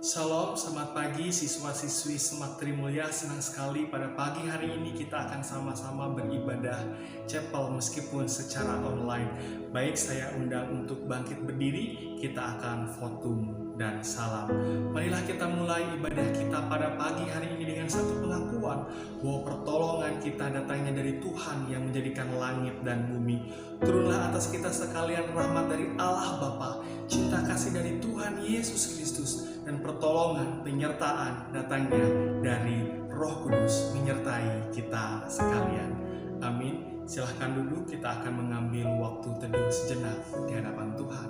Shalom, selamat pagi siswa-siswi Semak Trimulya. Senang sekali pada pagi hari ini kita akan sama-sama beribadah chapel meskipun secara online. Baik, saya undang untuk bangkit berdiri, kita akan votum dan salam. Marilah kita mulai ibadah kita pada pagi hari ini dengan satu pengakuan bahwa pertolongan kita datangnya dari Tuhan yang menjadikan langit dan bumi. Turunlah atas kita sekalian rahmat dari Allah Bapa, cinta kasih dari Tuhan Yesus Kristus, dan pertolongan penyertaan datangnya dari Roh Kudus menyertai kita sekalian. Amin. Silahkan duduk, kita akan mengambil waktu teduh sejenak di hadapan Tuhan.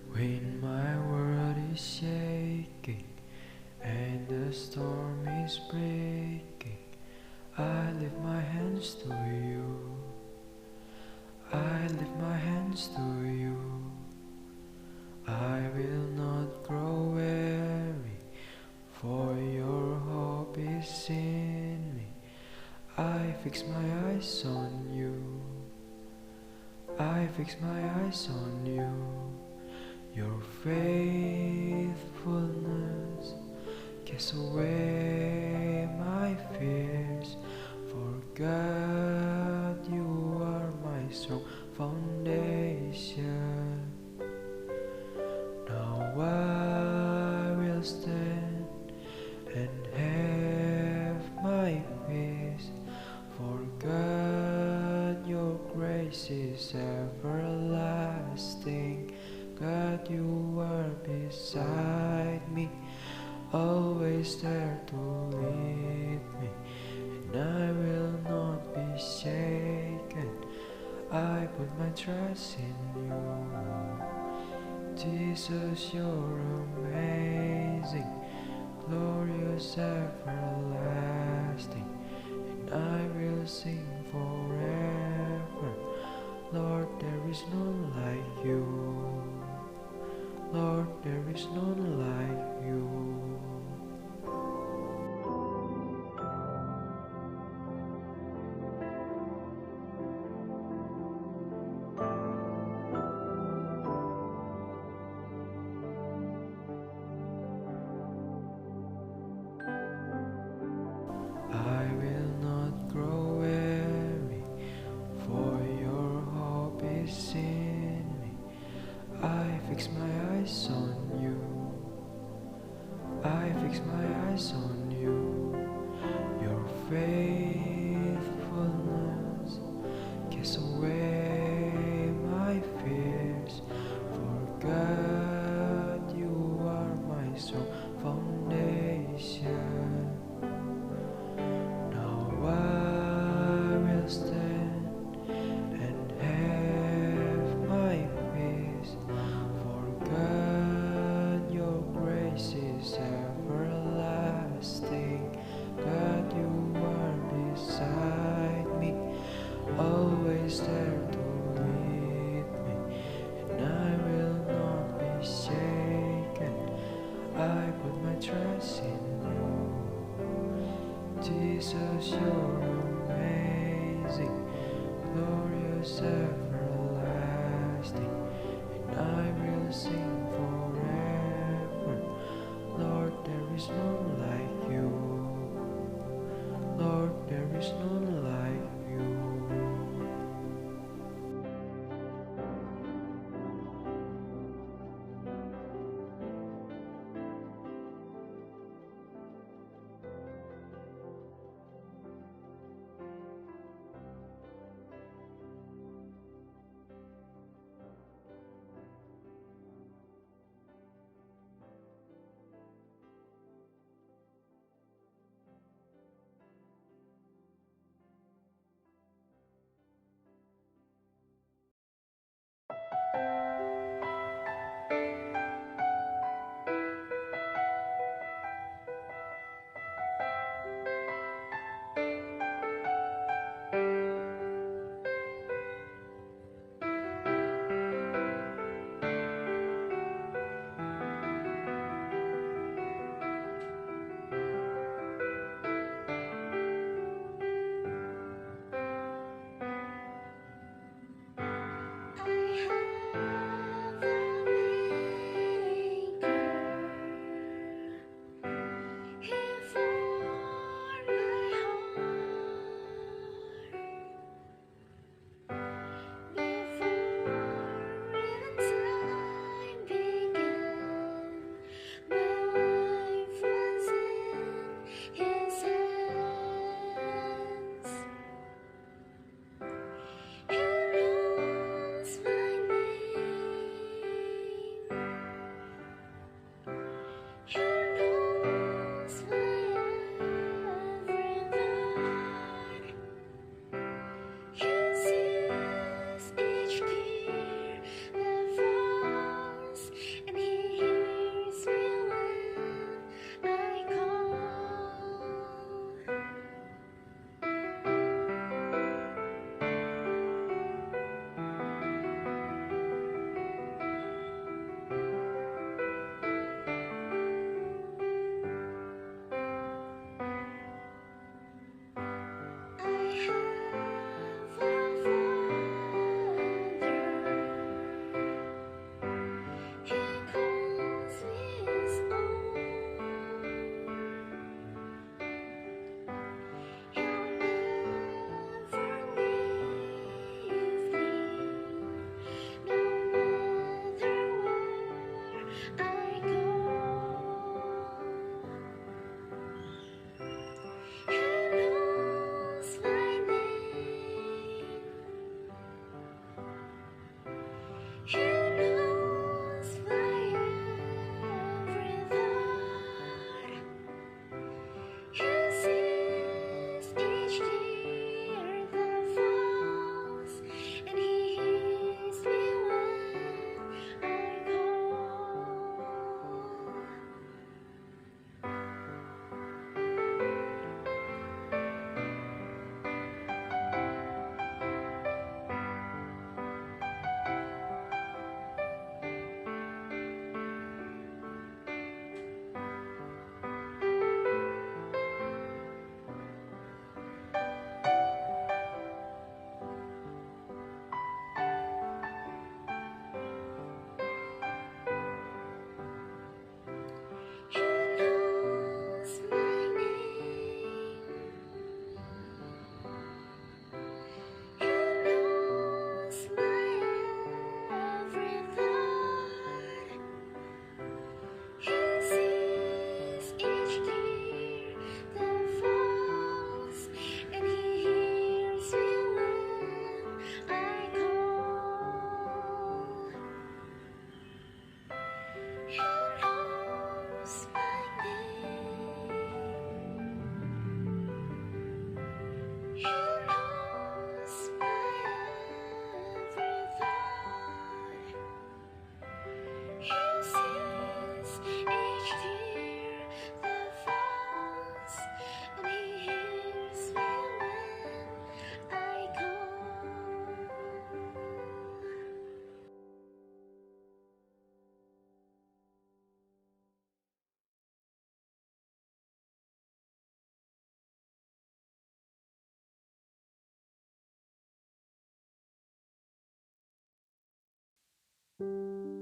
When my world is shaking and the storm is breaking, I lift my hands to you. I lift my hands to you. I will not grow weary, for your hope is in me. I fix my eyes on you. I fix my eyes on you. Your faithfulness casts away my fears. For God, you are my strong foundation. Now I will stand and have my peace. For God, your grace is everlasting. God, you are beside me, always there to lead me, and I will not be shaken. I put my trust in you. Jesus, you're amazing, glorious, everlasting, and I will sing forever. Lord, there is none like you. Lord, there is none like you. I will not grow weary, for your hope is in me. I fix my eyes on you. I fix my eyes on you. Your faithfulness casts away my fears. For God, you are my strong foundation. Now I will stand and have my peace. For God, your grace is everlasting. God, you are beside me, always there to lead me, and I will not be shaken. I put my trust in you. Jesus, you're amazing, glorious, everlasting, and I will sing forever. Lord, there is none like you. Lord, there is none like you.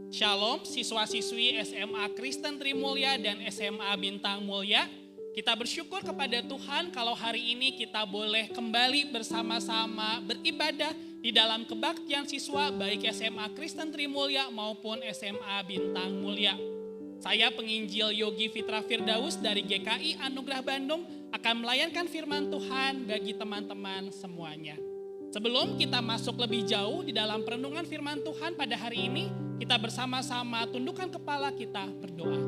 Shalom siswa-siswi SMA Kristen Trimulya dan SMA Bintang Mulia. Kita bersyukur kepada Tuhan kalau hari ini kita boleh kembali bersama-sama beribadah di dalam kebaktian siswa baik SMA Kristen Trimulya maupun SMA Bintang Mulia. Saya penginjil Yogi Fitra Firdaus dari GKI Anugerah Bandung akan melayankan firman Tuhan bagi teman-teman semuanya. Sebelum kita masuk lebih jauh di dalam perenungan firman Tuhan pada hari ini, kita bersama-sama tundukkan kepala kita berdoa.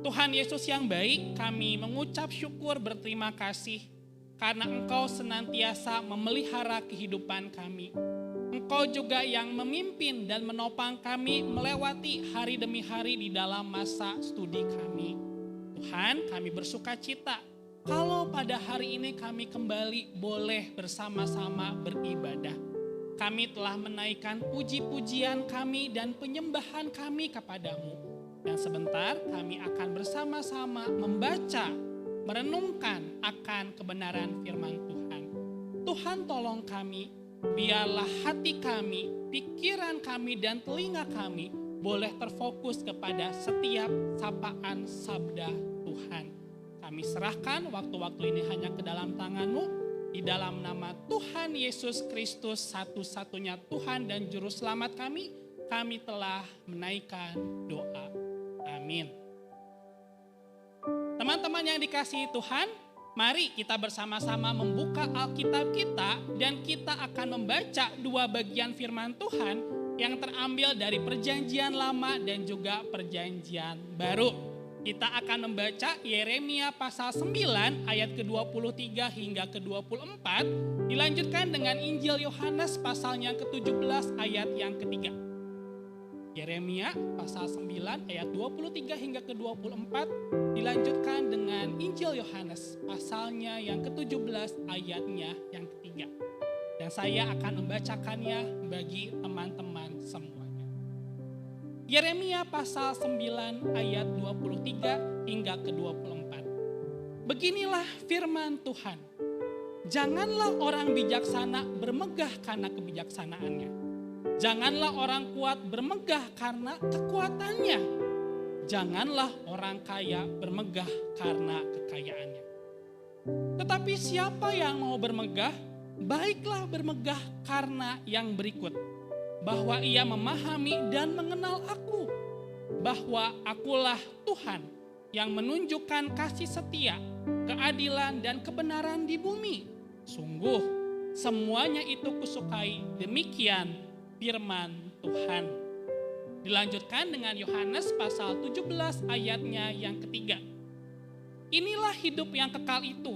Tuhan Yesus yang baik, kami mengucap syukur berterima kasih karena Engkau senantiasa memelihara kehidupan kami. Engkau juga yang memimpin dan menopang kami melewati hari demi hari di dalam masa studi kami. Tuhan, kami bersuka cita kalau pada hari ini kami kembali boleh bersama-sama beribadah. Kami telah menaikkan puji-pujian kami dan penyembahan kami kepadamu. Dan sebentar kami akan bersama-sama membaca, merenungkan akan kebenaran firman Tuhan. Tuhan tolong kami, biarlah hati kami, pikiran kami dan telinga kami boleh terfokus kepada setiap sapaan sabda Tuhan. Kami serahkan waktu-waktu ini hanya ke dalam tangan-Mu. Di dalam nama Tuhan Yesus Kristus, satu-satunya Tuhan dan Juru Selamat kami telah menaikkan doa. Amin. Teman-teman yang dikasihi Tuhan, mari kita bersama-sama membuka Alkitab kita dan kita akan membaca dua bagian firman Tuhan yang terambil dari Perjanjian Lama dan juga Perjanjian Baru. Kita akan membaca Yeremia pasal 9 ayat ke-23 hingga ke-24, dilanjutkan dengan Injil Yohanes pasal yang ke-17 ayat yang ketiga. Yeremia pasal 9 ayat 23 hingga ke-24, dilanjutkan dengan Injil Yohanes pasalnya yang ke-17 ayatnya yang ketiga. Dan saya akan membacakannya bagi teman-teman semuanya. Yeremia pasal 9 ayat 23 hingga ke-24. Beginilah firman Tuhan. Janganlah orang bijaksana bermegah karena kebijaksanaannya. Janganlah orang kuat bermegah karena kekuatannya. Janganlah orang kaya bermegah karena kekayaannya. Tetapi siapa yang mau bermegah, baiklah bermegah karena yang berikut. Bahwa ia memahami dan mengenal aku, bahwa akulah Tuhan yang menunjukkan kasih setia, keadilan dan kebenaran di bumi. Sungguh semuanya itu kusukai, demikian firman Tuhan. Dilanjutkan dengan Yohanes pasal 17 ayatnya yang ketiga. Inilah hidup yang kekal itu,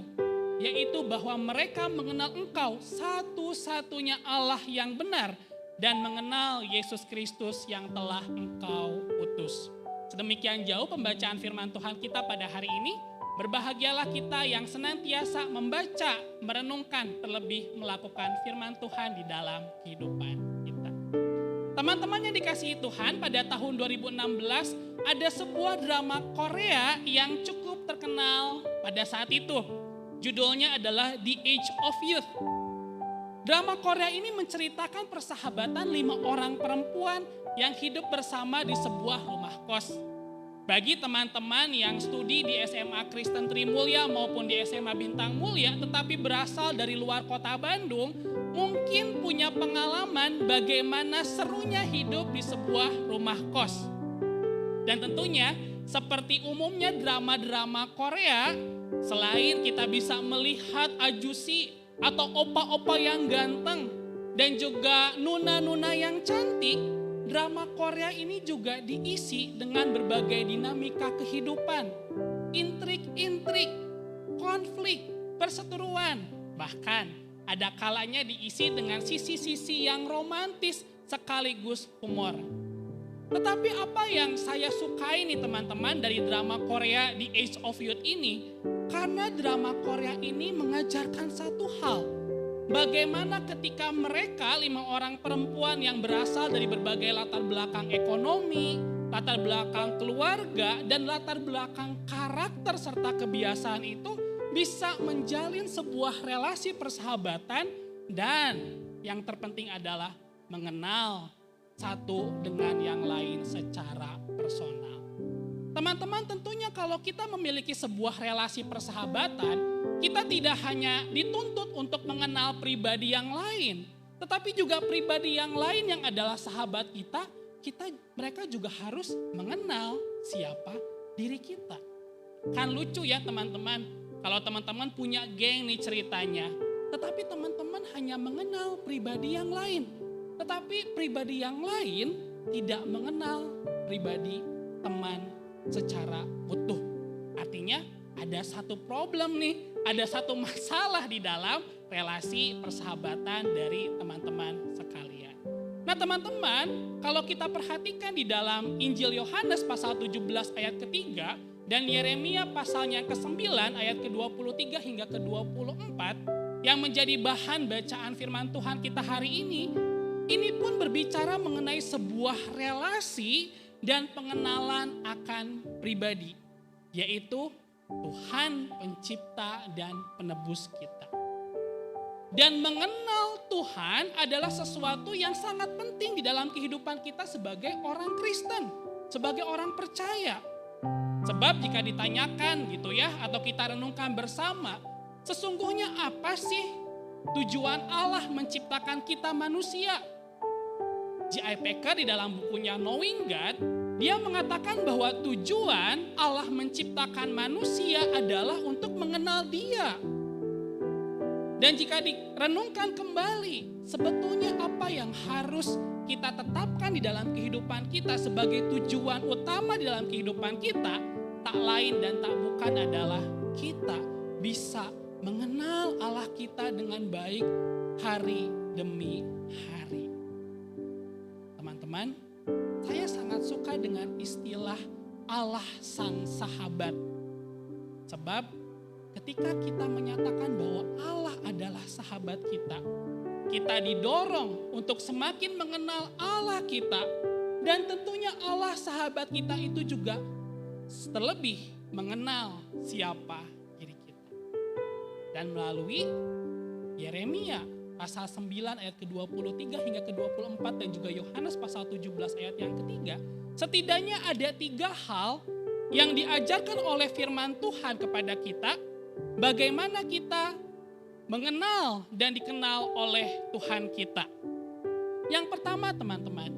yaitu bahwa mereka mengenal Engkau satu-satunya Allah yang benar, dan mengenal Yesus Kristus yang telah Engkau utus. Sedemikian jauh pembacaan firman Tuhan kita pada hari ini. Berbahagialah kita yang senantiasa membaca, merenungkan, terlebih melakukan firman Tuhan di dalam kehidupan kita. Teman-teman yang dikasihi Tuhan, pada tahun 2016 ada sebuah drama Korea yang cukup terkenal pada saat itu. Judulnya adalah The Age of Youth. Drama Korea ini menceritakan persahabatan 5 orang perempuan yang hidup bersama di sebuah rumah kos. Bagi teman-teman yang studi di SMA Kristen Trimulya maupun di SMA Bintang Mulia tetapi berasal dari luar kota Bandung, mungkin punya pengalaman bagaimana serunya hidup di sebuah rumah kos. Dan tentunya seperti umumnya drama-drama Korea, selain kita bisa melihat ajusi atau opa-opa yang ganteng dan juga nuna-nuna yang cantik, drama Korea ini juga diisi dengan berbagai dinamika kehidupan, intrik-intrik, konflik, perseteruan, bahkan ada kalanya diisi dengan sisi-sisi yang romantis sekaligus humor. Tetapi apa yang saya sukai nih teman-teman dari drama Korea The Age of Youth ini, karena drama Korea ini mengajarkan satu hal. Bagaimana ketika mereka 5 orang perempuan yang berasal dari berbagai latar belakang ekonomi, latar belakang keluarga, dan latar belakang karakter serta kebiasaan itu bisa menjalin sebuah relasi persahabatan dan yang terpenting adalah mengenal satu dengan yang lain secara personal. Teman-teman, tentunya kalau kita memiliki sebuah relasi persahabatan, kita tidak hanya dituntut untuk mengenal pribadi yang lain, tetapi juga pribadi yang lain yang adalah sahabat kita, mereka juga harus mengenal siapa diri kita. Kan lucu ya teman-teman, kalau teman-teman punya geng nih ceritanya, tetapi teman-teman hanya mengenal pribadi yang lain, tetapi pribadi yang lain tidak mengenal pribadi teman secara utuh. Artinya ada satu problem nih, ada satu masalah di dalam relasi persahabatan dari teman-teman sekalian. Nah teman-teman, kalau kita perhatikan di dalam Injil Yohanes pasal 17 ayat ketiga dan Yeremia pasalnya ke-9 ayat ke-23 hingga ke-24 yang menjadi bahan bacaan firman Tuhan kita hari ini pun berbicara mengenai sebuah relasi dan pengenalan akan pribadi, yaitu Tuhan pencipta dan penebus kita. Dan mengenal Tuhan adalah sesuatu yang sangat penting di dalam kehidupan kita sebagai orang Kristen, sebagai orang percaya. Sebab jika ditanyakan gitu ya, atau kita renungkan bersama, sesungguhnya apa sih tujuan Allah menciptakan kita manusia? J.I. Packer di dalam bukunya Knowing God, dia mengatakan bahwa tujuan Allah menciptakan manusia adalah untuk mengenal Dia. Dan jika direnungkan kembali, sebetulnya apa yang harus kita tetapkan di dalam kehidupan kita sebagai tujuan utama di dalam kehidupan kita, tak lain dan tak bukan adalah kita bisa mengenal Allah kita dengan baik hari demi hari. Teman-teman, saya sangat suka dengan istilah Allah Sang Sahabat. Sebab ketika kita menyatakan bahwa Allah adalah sahabat kita, kita didorong untuk semakin mengenal Allah kita. Dan tentunya Allah sahabat kita itu juga terlebih mengenal siapa diri kita. Dan melalui Yeremia pasal 9 ayat ke-23 hingga ke-24 dan juga Yohanes pasal 17 ayat yang ketiga, setidaknya ada 3 hal yang diajarkan oleh firman Tuhan kepada kita, bagaimana kita mengenal dan dikenal oleh Tuhan kita. Yang pertama teman-teman,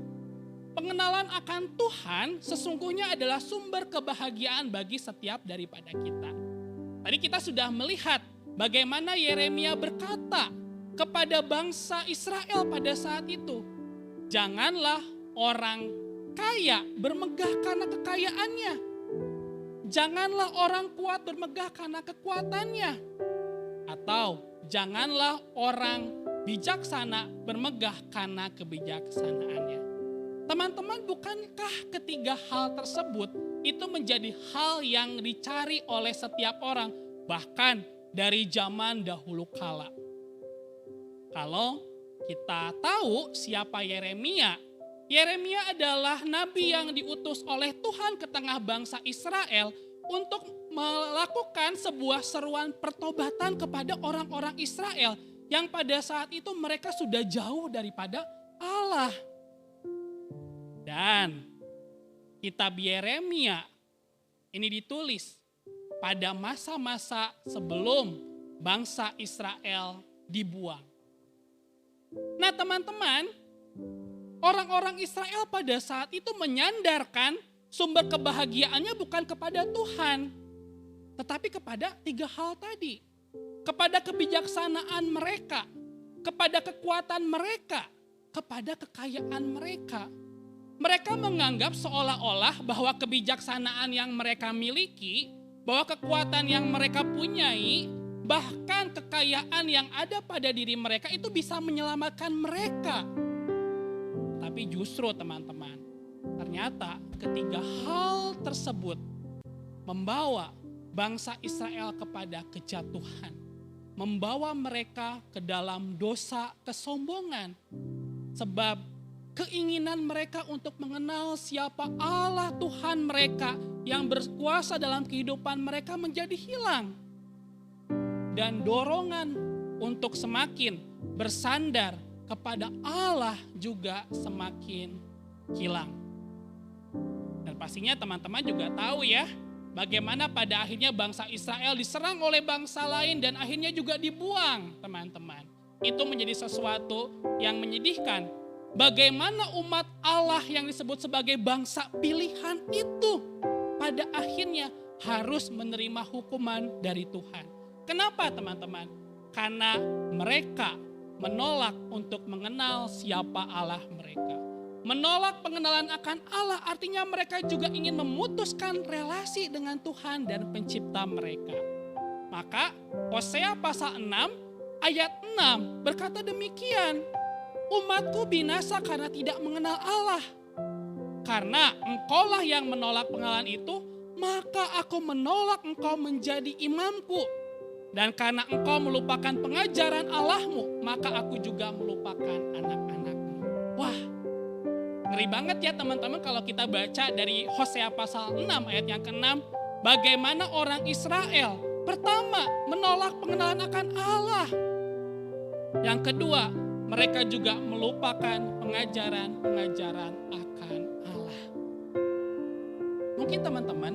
pengenalan akan Tuhan sesungguhnya adalah sumber kebahagiaan bagi setiap daripada kita. Tadi kita sudah melihat bagaimana Yeremia berkata kepada bangsa Israel pada saat itu, janganlah orang kaya bermegah karena kekayaannya. Janganlah orang kuat bermegah karena kekuatannya. Atau janganlah orang bijaksana bermegah karena kebijaksanaannya. Teman-teman, bukankah ketiga hal tersebut itu menjadi hal yang dicari oleh setiap orang, bahkan dari zaman dahulu kala? Kalau kita tahu siapa Yeremia, Yeremia adalah nabi yang diutus oleh Tuhan ke tengah bangsa Israel untuk melakukan sebuah seruan pertobatan kepada orang-orang Israel yang pada saat itu mereka sudah jauh daripada Allah. Dan kitab Yeremia ini ditulis pada masa-masa sebelum bangsa Israel dibuang. Nah teman-teman, orang-orang Israel pada saat itu menyandarkan sumber kebahagiaannya bukan kepada Tuhan, tetapi kepada 3 hal tadi. Kepada kebijaksanaan mereka, kepada kekuatan mereka, kepada kekayaan mereka. Mereka menganggap seolah-olah bahwa kebijaksanaan yang mereka miliki, bahwa kekuatan yang mereka punyai, bahkan kekayaan yang ada pada diri mereka itu bisa menyelamatkan mereka. Tapi justru teman-teman, ternyata ketiga hal tersebut membawa bangsa Israel kepada kejatuhan. Membawa mereka ke dalam dosa kesombongan. Sebab keinginan mereka untuk mengenal siapa Allah Tuhan mereka yang berkuasa dalam kehidupan mereka menjadi hilang. Dan dorongan untuk semakin bersandar kepada Allah juga semakin hilang. Dan pastinya teman-teman juga tahu ya, bagaimana pada akhirnya bangsa Israel diserang oleh bangsa lain dan akhirnya juga dibuang, teman-teman. Itu menjadi sesuatu yang menyedihkan. Bagaimana umat Allah yang disebut sebagai bangsa pilihan itu pada akhirnya harus menerima hukuman dari Tuhan. Kenapa, teman-teman? Karena mereka menolak untuk mengenal siapa Allah mereka. Menolak pengenalan akan Allah artinya mereka juga ingin memutuskan relasi dengan Tuhan dan pencipta mereka. Maka Hosea pasal 6 ayat 6 berkata demikian. Umatku binasa karena tidak mengenal Allah. Karena engkaulah yang menolak pengenalan itu, maka aku menolak engkau menjadi imamku. Dan karena engkau melupakan pengajaran Allahmu, maka aku juga melupakan anak-anakmu. Wah, ngeri banget ya teman-teman kalau kita baca dari Hosea pasal 6 ayat yang ke-6. Bagaimana orang Israel pertama menolak pengenalan akan Allah. Yang kedua, mereka juga melupakan pengajaran-pengajaran akan Allah. Mungkin teman-teman,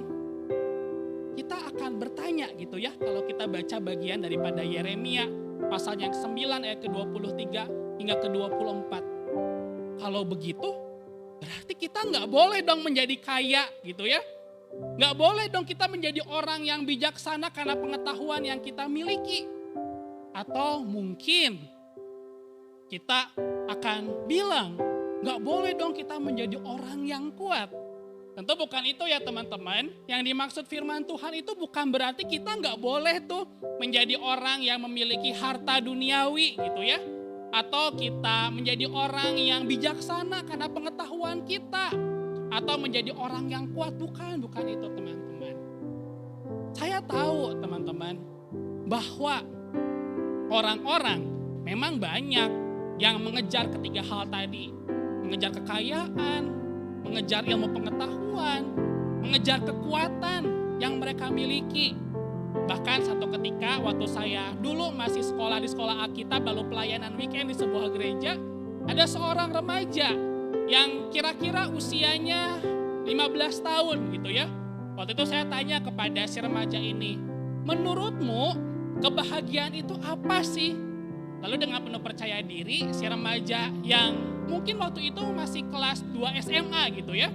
kita akan bertanya gitu ya kalau kita baca bagian daripada Yeremia pasal yang ke-9 ayat ke-23 hingga ke-24. Kalau begitu, berarti kita nggak boleh dong menjadi kaya gitu ya. Nggak boleh dong kita menjadi orang yang bijaksana karena pengetahuan yang kita miliki. Atau mungkin kita akan bilang, nggak boleh dong kita menjadi orang yang kuat. Tentu bukan itu ya teman-teman. Yang dimaksud firman Tuhan itu bukan berarti kita nggak boleh tuh menjadi orang yang memiliki harta duniawi gitu ya. Atau kita menjadi orang yang bijaksana karena pengetahuan kita. Atau menjadi orang yang kuat. Bukan itu teman-teman. Saya tahu teman-teman bahwa orang-orang memang banyak yang mengejar ketiga hal tadi. Mengejar kekayaan, mengejar ilmu pengetahuan, mengejar kekuatan yang mereka miliki. Bahkan satu ketika waktu saya dulu masih sekolah di sekolah Alkitab lalu pelayanan weekend di sebuah gereja, ada seorang remaja yang kira-kira usianya 15 tahun gitu ya. Waktu itu saya tanya kepada si remaja ini, menurutmu kebahagiaan itu apa sih? Lalu dengan penuh percaya diri si remaja yang mungkin waktu itu masih kelas 2 SMA gitu ya,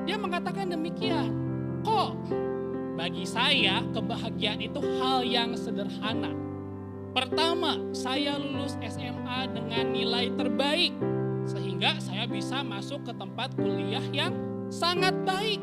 dia mengatakan demikian, kok bagi saya kebahagiaan itu hal yang sederhana. Pertama, saya lulus SMA dengan nilai terbaik sehingga saya bisa masuk ke tempat kuliah yang sangat baik.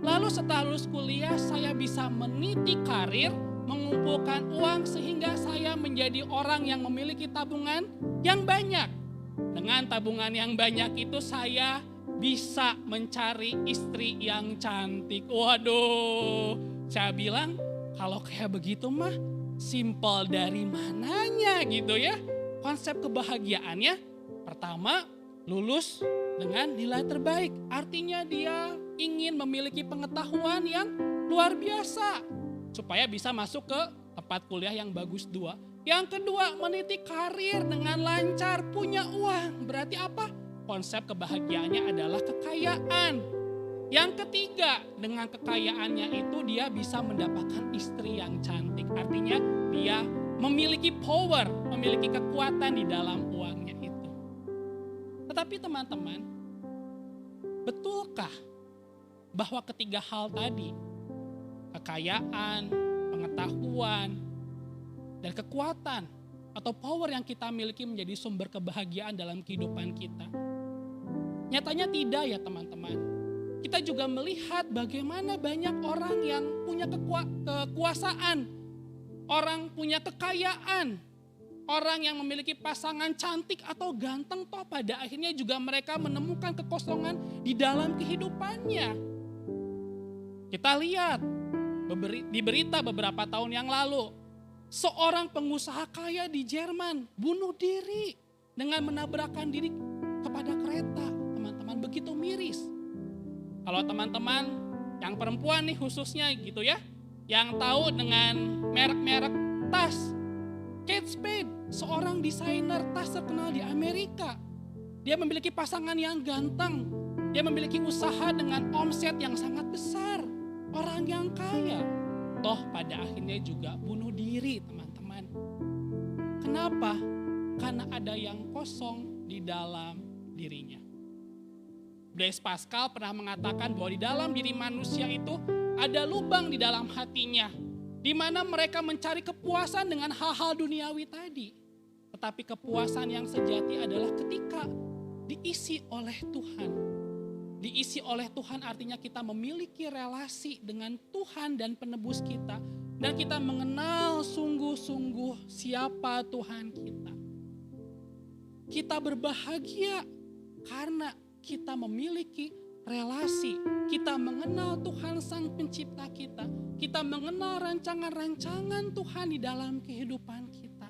Lalu setelah lulus kuliah saya bisa meniti karir, mengumpulkan uang sehingga saya menjadi orang yang memiliki tabungan yang banyak. Dengan tabungan yang banyak itu saya bisa mencari istri yang cantik. Waduh, saya bilang kalau kayak begitu mah simpel dari mananya gitu ya. Konsep kebahagiaannya pertama lulus dengan nilai terbaik. Artinya dia ingin memiliki pengetahuan yang luar biasa supaya bisa masuk ke tempat kuliah yang bagus. 2. Yang kedua, meniti karir dengan lancar, punya uang. Berarti apa? Konsep kebahagiaannya adalah kekayaan. Yang ketiga, dengan kekayaannya itu dia bisa mendapatkan istri yang cantik. Artinya dia memiliki power, memiliki kekuatan di dalam uangnya itu. Tetapi teman-teman, betulkah bahwa ketiga hal tadi, kekayaan, pengetahuan, dan kekuatan atau power yang kita miliki menjadi sumber kebahagiaan dalam kehidupan kita? Nyatanya tidak ya teman-teman. Kita juga melihat bagaimana banyak orang yang punya kekuasaan, orang punya kekayaan, orang yang memiliki pasangan cantik atau ganteng, toh pada akhirnya juga mereka menemukan kekosongan di dalam kehidupannya. Kita lihat di berita beberapa tahun yang lalu, seorang pengusaha kaya di Jerman bunuh diri dengan menabrakkan diri kepada kereta. Teman-teman, begitu miris. Kalau teman-teman yang perempuan nih khususnya gitu ya, yang tahu dengan merek-merek tas, Kate Spade, seorang desainer tas terkenal di Amerika. Dia memiliki pasangan yang ganteng. Dia memiliki usaha dengan omset yang sangat besar. Orang yang kaya. Toh pada akhirnya juga bunuh diri, teman-teman. Kenapa? Karena ada yang kosong di dalam dirinya. Blaise Pascal pernah mengatakan bahwa di dalam diri manusia itu ada lubang di dalam hatinya, di mana mereka mencari kepuasan dengan hal-hal duniawi tadi. Tetapi kepuasan yang sejati adalah ketika diisi oleh Tuhan. Diisi oleh Tuhan artinya kita memiliki relasi dengan Tuhan dan penebus kita. Dan kita mengenal sungguh-sungguh siapa Tuhan kita. Kita berbahagia karena kita memiliki relasi. Kita mengenal Tuhan Sang Pencipta kita. Kita mengenal rancangan-rancangan Tuhan di dalam kehidupan kita.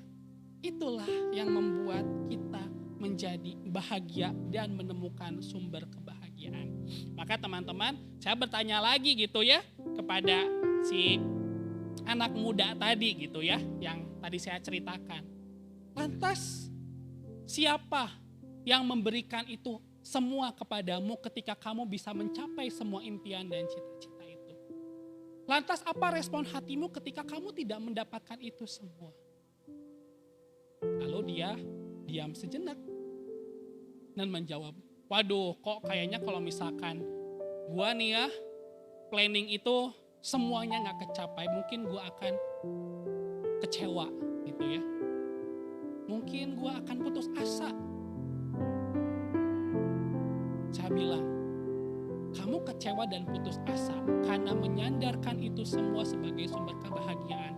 Itulah yang membuat kita menjadi bahagia dan menemukan sumber kebahagiaan. Maka teman-teman, saya bertanya lagi gitu ya kepada si anak muda tadi gitu ya, yang tadi saya ceritakan. Lantas siapa yang memberikan itu semua kepadamu ketika kamu bisa mencapai semua impian dan cita-cita itu? Lantas apa respon hatimu ketika kamu tidak mendapatkan itu semua? Lalu dia diam sejenak dan menjawab, waduh kok kayaknya kalau misalkan gua nih ya planning itu semuanya gak kecapai, mungkin gua akan kecewa gitu ya. Mungkin gua akan putus asa. Saya bilang, kamu kecewa dan putus asa karena menyandarkan itu semua sebagai sumber kebahagiaan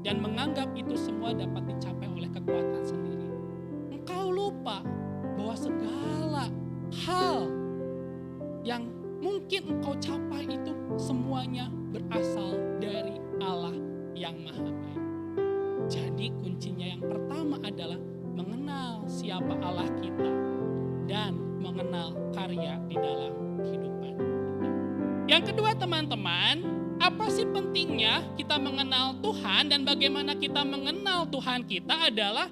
dan menganggap itu semua dapat dicapai oleh kekuatan sendiri. Engkau lupa bahwa segala hal yang mungkin engkau capai itu semuanya berasal dari Allah yang Maha Baik. Jadi kuncinya yang pertama adalah mengenal siapa Allah kita dan mengenal karya di dalam kehidupan kita. Yang kedua teman-teman, apa sih pentingnya kita mengenal Tuhan dan bagaimana kita mengenal Tuhan kita adalah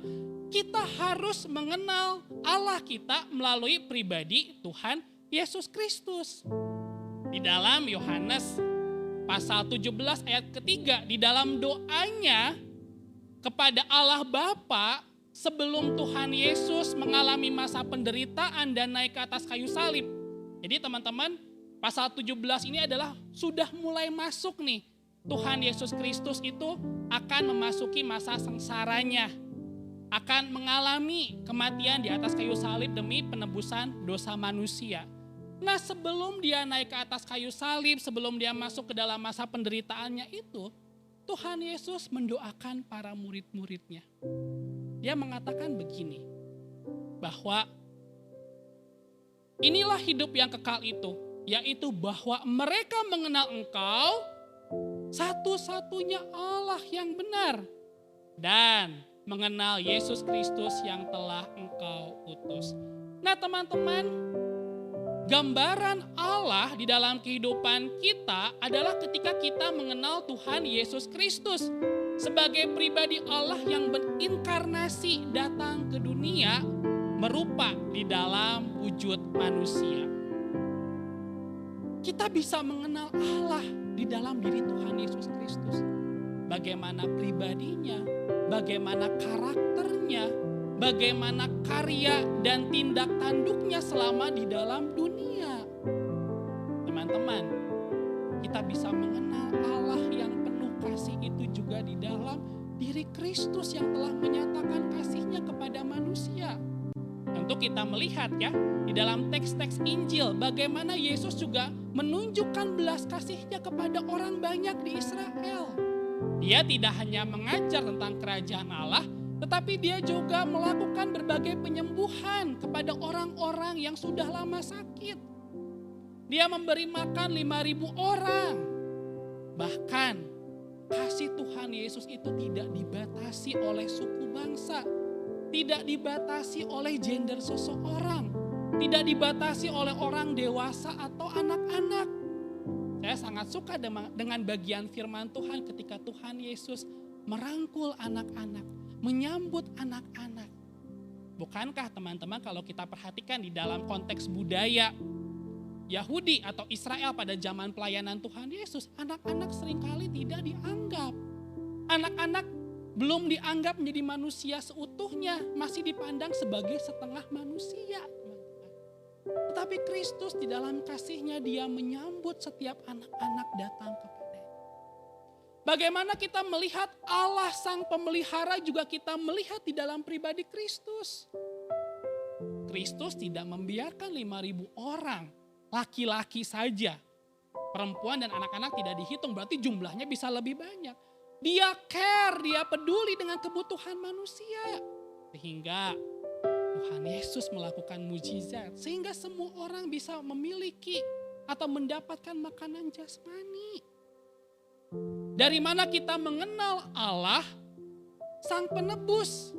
kita harus mengenal Allah kita melalui pribadi Tuhan Yesus Kristus. Di dalam Yohanes pasal 17 ayat ketiga, di dalam doanya kepada Allah Bapa sebelum Tuhan Yesus mengalami masa penderitaan dan naik ke atas kayu salib. Jadi teman-teman, pasal 17 ini adalah sudah mulai masuk nih. Tuhan Yesus Kristus itu akan memasuki masa sengsaranya. Akan mengalami kematian di atas kayu salib demi penebusan dosa manusia. Nah sebelum dia naik ke atas kayu salib, sebelum dia masuk ke dalam masa penderitaannya itu, Tuhan Yesus mendoakan para murid-muridnya. Dia mengatakan begini, bahwa inilah hidup yang kekal itu, yaitu bahwa mereka mengenal Engkau, satu-satunya Allah yang benar, dan mengenal Yesus Kristus yang telah Engkau utus. Nah teman-teman, gambaran Allah di dalam kehidupan kita adalah ketika kita mengenal Tuhan Yesus Kristus sebagai pribadi Allah yang berinkarnasi datang ke dunia merupa di dalam wujud manusia. Kita bisa mengenal Allah di dalam diri Tuhan Yesus Kristus. Bagaimana pribadinya, bagaimana karakternya, bagaimana karya dan tindak tanduknya selama di dalam dunia. Teman-teman, kita bisa mengenal Allah yang penuh kasih itu juga di dalam diri Kristus yang telah menyatakan kasihnya kepada manusia. Tentu kita melihat ya, di dalam teks-teks Injil bagaimana Yesus juga menunjukkan belas kasihnya kepada orang banyak di Israel. Dia tidak hanya mengajar tentang kerajaan Allah, tetapi dia juga melakukan berbagai penyembuhan kepada orang-orang yang sudah lama sakit. Dia memberi makan 5.000 orang. Bahkan kasih Tuhan Yesus itu tidak dibatasi oleh suku bangsa. Tidak dibatasi oleh gender seseorang. Tidak dibatasi oleh orang dewasa atau anak-anak. Saya sangat suka dengan bagian firman Tuhan ketika Tuhan Yesus merangkul anak-anak, menyambut anak-anak. Bukankah teman-teman kalau kita perhatikan di dalam konteks budaya Yahudi atau Israel pada zaman pelayanan Tuhan Yesus, anak-anak seringkali tidak dianggap. Anak-anak belum dianggap menjadi manusia seutuhnya, masih dipandang sebagai setengah manusia. Tetapi Kristus di dalam kasih-Nya Dia menyambut setiap anak-anak datang kepadanya. Bagaimana kita melihat Allah Sang Pemelihara juga kita melihat di dalam pribadi Kristus. Kristus tidak membiarkan 5.000 orang, laki-laki saja. Perempuan dan anak-anak tidak dihitung, berarti jumlahnya bisa lebih banyak. Dia care, dia peduli dengan kebutuhan manusia. Sehingga Tuhan Yesus melakukan mujizat. Sehingga semua orang bisa memiliki atau mendapatkan makanan jasmani. Dari mana kita mengenal Allah, Sang Penebus?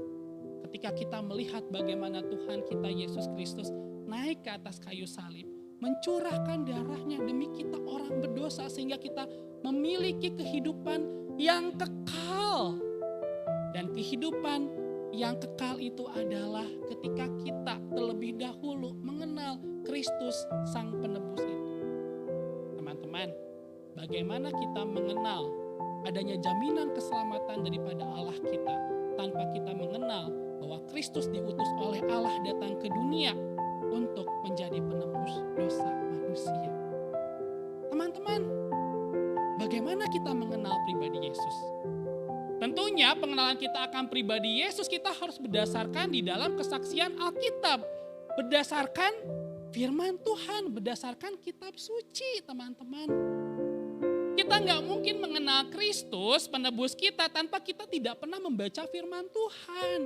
Ketika kita melihat bagaimana Tuhan kita Yesus Kristus naik ke atas kayu salib, mencurahkan darahnya demi kita orang berdosa sehingga kita memiliki kehidupan yang kekal. Dan kehidupan yang kekal itu adalah ketika kita terlebih dahulu mengenal Kristus Sang Penebus itu. Teman-teman, bagaimana kita mengenal adanya jaminan keselamatan daripada Allah kita tanpa kita mengenal bahwa Kristus diutus oleh Allah datang ke dunia untuk menjadi penebus dosa manusia. Teman-teman, bagaimana kita mengenal pribadi Yesus? Tentunya pengenalan kita akan pribadi Yesus kita harus berdasarkan di dalam kesaksian Alkitab. Berdasarkan firman Tuhan, berdasarkan kitab suci, teman-teman. Kita nggak mungkin mengenal Kristus, penebus kita, tanpa kita tidak pernah membaca firman Tuhan.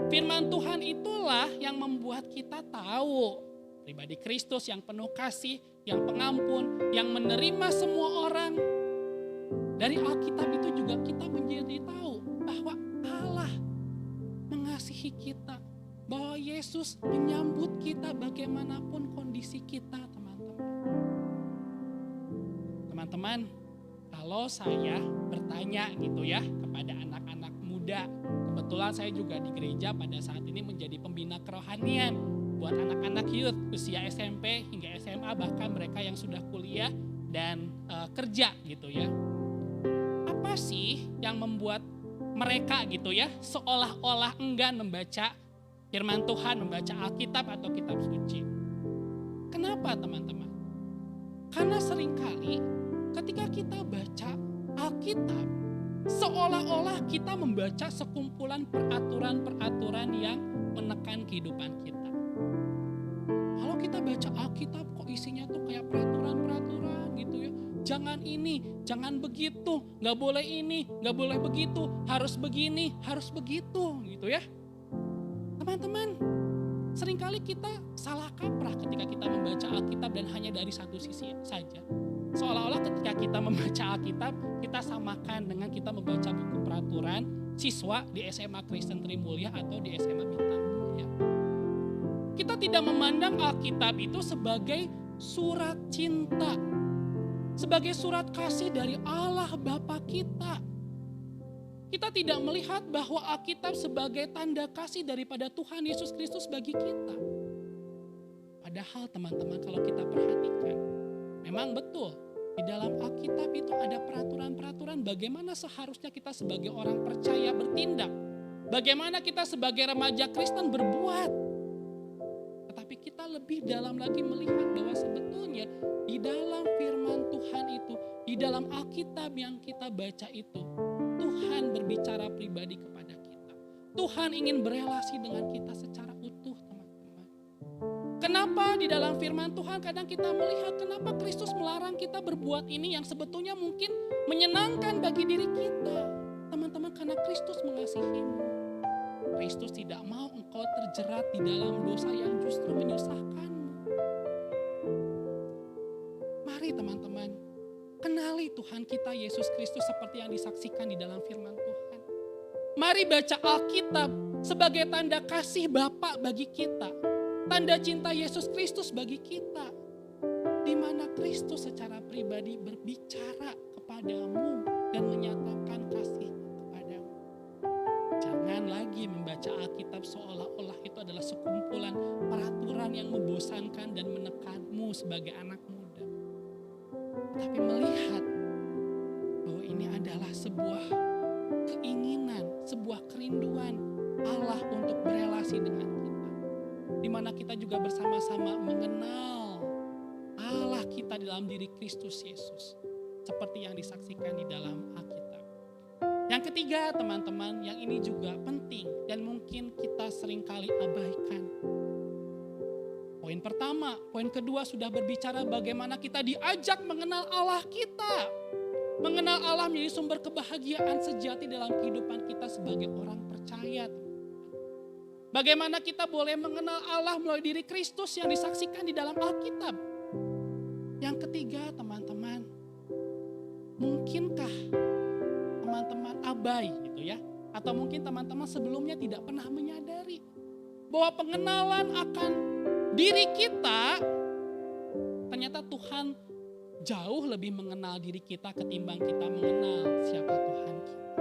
Firman Tuhan itulah yang membuat kita tahu pribadi Kristus yang penuh kasih, yang pengampun, yang menerima semua orang. Dari Alkitab itu juga kita menjadi tahu bahwa Allah mengasihi kita, bahwa Yesus menyambut kita bagaimanapun kondisi kita, teman-teman. Teman-teman, kalau saya bertanya gitu ya kepada anak-anak muda, kebetulan saya juga di gereja pada saat ini menjadi pembina kerohanian buat anak-anak youth usia SMP hingga SMA, bahkan mereka yang sudah kuliah dan kerja gitu ya. Apa sih yang membuat mereka gitu ya seolah-olah enggan membaca firman Tuhan, membaca Alkitab atau kitab suci? Kenapa teman-teman? Karena seringkali ketika kita baca Alkitab, seolah-olah kita membaca sekumpulan peraturan-peraturan yang menekan kehidupan kita. Kalau kita baca Alkitab kok isinya tuh kayak peraturan-peraturan gitu ya. Jangan ini, jangan begitu, gak boleh ini, gak boleh begitu, harus begini, harus begitu gitu ya. Teman-teman, seringkali kita salah kaprah ketika kita membaca Alkitab dan hanya dari satu sisi saja. Seolah-olah ketika kita membaca Alkitab, kita samakan dengan kita membaca buku peraturan siswa di SMA Kristen Trimulya atau di SMA Bintang Mulia. Kita tidak memandang Alkitab itu sebagai surat cinta, sebagai surat kasih dari Allah Bapa kita. Kita tidak melihat bahwa Alkitab sebagai tanda kasih daripada Tuhan Yesus Kristus bagi kita. Padahal teman-teman kalau kita perhatikan, memang betul di dalam Alkitab itu ada peraturan-peraturan bagaimana seharusnya kita sebagai orang percaya bertindak. Bagaimana kita sebagai remaja Kristen berbuat. Tetapi kita lebih dalam lagi melihat bahwa sebetulnya di dalam firman Tuhan itu, di dalam Alkitab yang kita baca itu, Tuhan berbicara pribadi kepada kita. Tuhan ingin berelasi dengan kita secara utuh, teman-teman. Kenapa di dalam firman Tuhan kadang kita melihat kenapa Kristus melarang kita berbuat ini yang sebetulnya mungkin menyenangkan bagi diri kita. Teman-teman, karena Kristus mengasihimu. Kristus tidak mau engkau terjerat di dalam dosa yang justru menyusahkanmu. Mari teman-teman, kenali Tuhan kita Yesus Kristus seperti yang disaksikan di dalam firman Tuhan. Mari baca Alkitab sebagai tanda kasih Bapa bagi kita. Tanda cinta Yesus Kristus bagi kita. Di mana Kristus secara pribadi berbicara kepadamu dan menyatakan kasih kepadamu. Jangan lagi membaca Alkitab seolah-olah itu adalah sekumpulan peraturan yang membosankan dan menekanmu sebagai anak muda. Tapi melihat bahwa ini adalah sebuah keinginan, sebuah kerinduan Allah untuk berelasi dengan kita. Di mana kita juga bersama-sama mengenal Allah kita dalam diri Kristus Yesus. Seperti yang disaksikan di dalam Alkitab. Yang ketiga teman-teman, yang ini juga penting dan mungkin kita seringkali abaikan. Poin pertama, poin kedua sudah berbicara bagaimana kita diajak mengenal Allah kita. Mengenal Allah menjadi sumber kebahagiaan sejati dalam kehidupan kita sebagai orang percaya. Bagaimana kita boleh mengenal Allah melalui diri Kristus yang disaksikan di dalam Alkitab. Yang ketiga teman-teman, mungkinkah teman-teman abai gitu ya, atau mungkin teman-teman sebelumnya tidak pernah menyadari bahwa pengenalan akan diri kita, ternyata Tuhan jauh lebih mengenal diri kita ketimbang kita mengenal siapa Tuhan kita.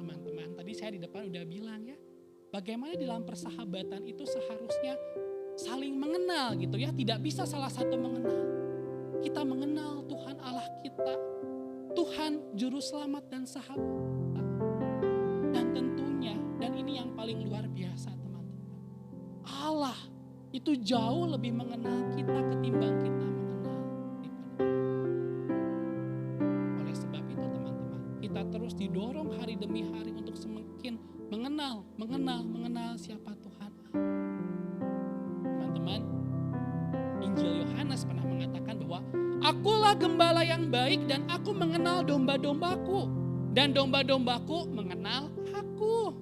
Teman-teman, tadi saya di depan udah bilang ya, bagaimana dalam persahabatan itu seharusnya saling mengenal gitu ya, tidak bisa salah satu mengenal. Kita mengenal Tuhan Allah kita, Tuhan Juru Selamat dan Sahabat kita. Dan tentunya, dan ini yang paling luar biasa teman-teman, Allah itu jauh lebih mengenal kita ketimbang kita mengenal daripada. Oleh sebab itu teman-teman, kita terus didorong hari demi hari untuk semakin mengenal siapa Tuhan Allah. Teman-teman, Injil Yohanes pernah mengatakan bahwa akulah gembala yang baik dan aku mengenal domba-dombaku. Dan domba-dombaku mengenal aku.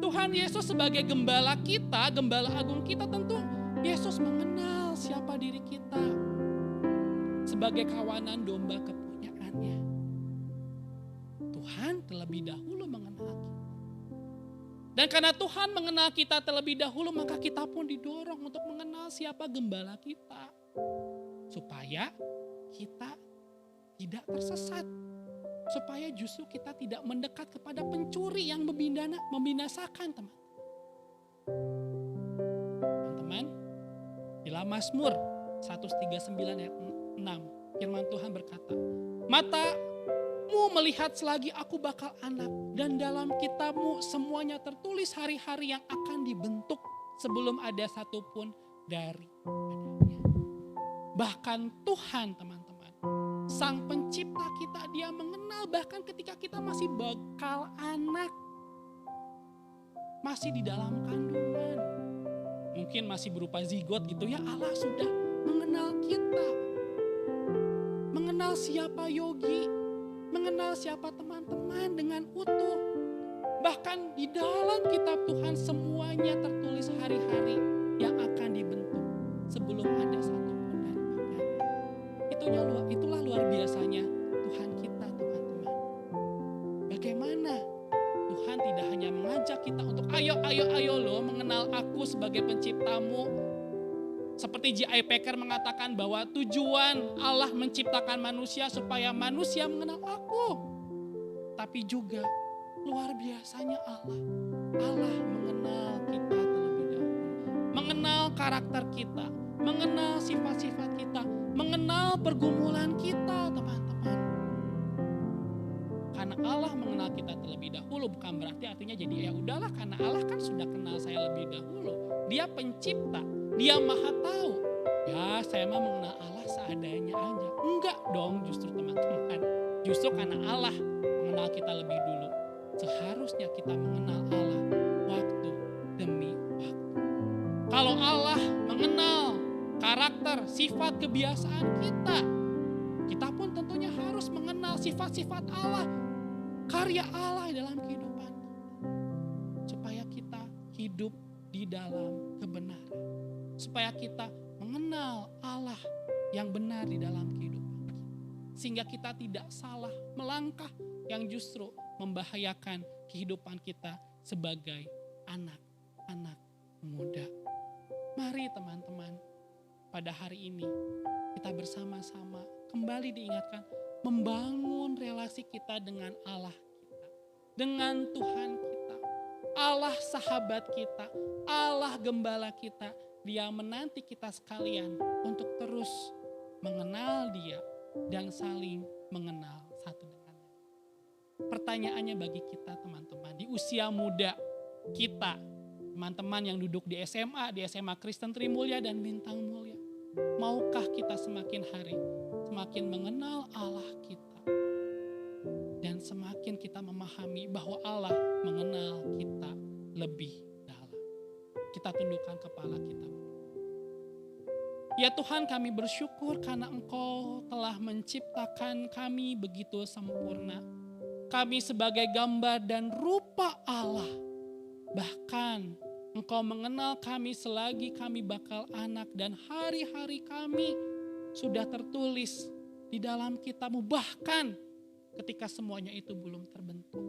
Tuhan Yesus sebagai gembala kita, gembala agung kita, tentu Yesus mengenal siapa diri kita. Sebagai kawanan domba kepunyaannya. Tuhan terlebih dahulu mengenal kita. Dan karena Tuhan mengenal kita terlebih dahulu, maka kita pun didorong untuk mengenal siapa gembala kita. Supaya kita tidak tersesat. Supaya justru kita tidak mendekat kepada pencuri yang membinasakan teman-teman. Dalam Mazmur 139 ayat 6, firman Tuhan berkata, matamu melihat selagi aku bakal anak, dan dalam kitabmu semuanya tertulis hari-hari yang akan dibentuk sebelum ada satupun dari padanya. Bahkan Tuhan teman-teman, Sang Pencipta kita, Dia mengenal bahkan ketika kita masih bakal anak. Masih di dalam kandungan. Mungkin masih berupa zigot gitu ya, Allah sudah mengenal kita. Mengenal siapa Yogi, mengenal siapa teman-teman dengan utuh. Bahkan di dalam kitab Tuhan semuanya tertulis hari-hari yang akan dibentuk sebelum ada satupun daripadanya. Itulah luar biasanya Tuhan kita teman-teman. Bagaimana Tuhan tidak hanya mengajak kita untuk ayo lo mengenal aku sebagai penciptamu. Seperti J.I. Packer mengatakan bahwa tujuan Allah menciptakan manusia supaya manusia mengenal aku. Tapi juga luar biasanya Allah mengenal kita terlebih dahulu. Mengenal karakter kita, mengenal sifat-sifat kita, mengenal pergumulan kita teman-teman. Karena Allah mengenal kita terlebih dahulu bukan berarti artinya jadi ya udahlah karena Allah kan sudah kenal saya lebih dahulu. Dia pencipta, Dia maha tahu. Ya saya mah mengenal Allah seadanya aja. Enggak dong justru teman-teman. Justru karena Allah mengenal kita lebih dulu. Seharusnya kita mengenal Allah waktu demi waktu. Kalau Allah mengenal karakter, sifat, kebiasaan kita pun tentunya harus mengenal sifat-sifat Allah, karya Allah dalam kehidupan kita. Supaya kita hidup di dalam kebenaran. Supaya kita mengenal Allah yang benar di dalam kehidupan kita. Sehingga kita tidak salah melangkah yang justru membahayakan kehidupan kita sebagai anak-anak muda. Mari teman-teman, pada hari ini kita bersama-sama kembali diingatkan membangun relasi kita dengan Allah kita. dengan Tuhan kita. Allah sahabat kita, Allah gembala kita. Dia menanti kita sekalian untuk terus mengenal Dia dan saling mengenal satu dengan lain. Pertanyaannya bagi kita teman-teman, di usia muda kita, teman-teman yang duduk di SMA Kristen Trimulya dan Bintang Mulia. Maukah kita semakin hari semakin mengenal Allah kita dan semakin kita memahami bahwa Allah mengenal kita lebih dalam. Kita tundukkan kepala kita. Ya Tuhan, kami bersyukur karena Engkau telah menciptakan kami begitu sempurna. Kami sebagai gambar dan rupa Allah. Bahkan Engkau mengenal kami selagi kami bakal anak dan hari-hari kami sudah tertulis di dalam kitab-Mu, bahkan ketika semuanya itu belum terbentuk.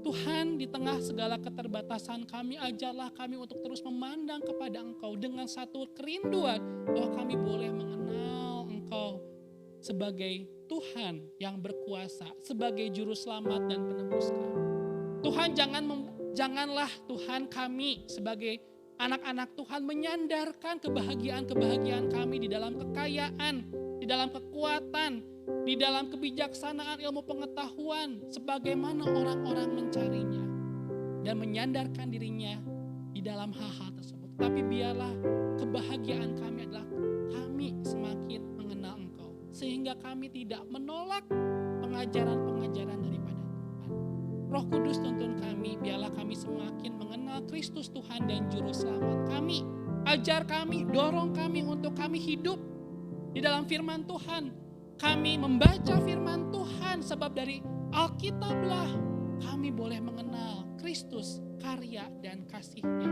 Tuhan, di tengah segala keterbatasan kami, ajarlah kami untuk terus memandang kepada Engkau dengan satu kerinduan bahwa kami boleh mengenal Engkau sebagai Tuhan yang berkuasa, sebagai juru selamat dan penebus kami. Tuhan, janganlah Tuhan kami sebagai anak-anak Tuhan menyandarkan kebahagiaan-kebahagiaan kami di dalam kekayaan, di dalam kekuatan, di dalam kebijaksanaan ilmu pengetahuan sebagaimana orang-orang mencarinya dan menyandarkan dirinya di dalam hal-hal tersebut. Tapi biarlah kebahagiaan kami adalah kami semakin mengenal Engkau sehingga kami tidak menolak pengajaran-pengajaran daripada Tuhan. Roh Kudus tuntun kami, biarlah kami semakin mengenal Kristus Tuhan dan Juru Selamat kami. Ajar kami, dorong kami untuk kami hidup di dalam firman Tuhan. Kami membaca firman Tuhan sebab dari Alkitablah kami boleh mengenal Kristus, karya dan kasih-Nya.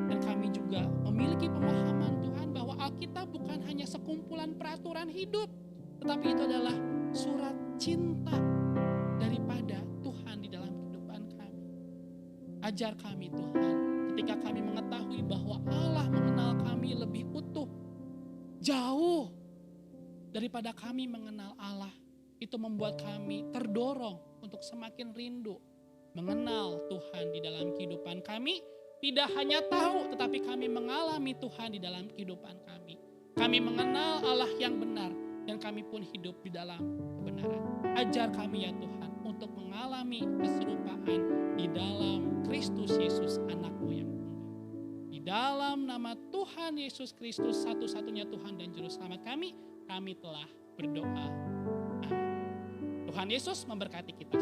Dan kami juga memiliki pemahaman Tuhan bahwa Alkitab bukan hanya sekumpulan peraturan hidup, tetapi itu adalah surat cinta daripada Tuhan di dalam kehidupan kami. Ajar kami Tuhan, ketika kami mengetahui bahwa Allah mengenal kami lebih utuh, jauh daripada kami mengenal Allah, itu membuat kami terdorong untuk semakin rindu mengenal Tuhan di dalam kehidupan kami. Tidak hanya tahu, tetapi kami mengalami Tuhan di dalam kehidupan kami. Kami mengenal Allah yang benar dan kami pun hidup di dalam kebenaran. Ajar kami ya Tuhan untuk mengalami keserupaan di dalam Kristus Yesus anak-Mu yang tunggal. Di dalam nama Tuhan Yesus Kristus, satu-satunya Tuhan dan Juru Selamat kami telah berdoa. Amin. Tuhan Yesus memberkati kita.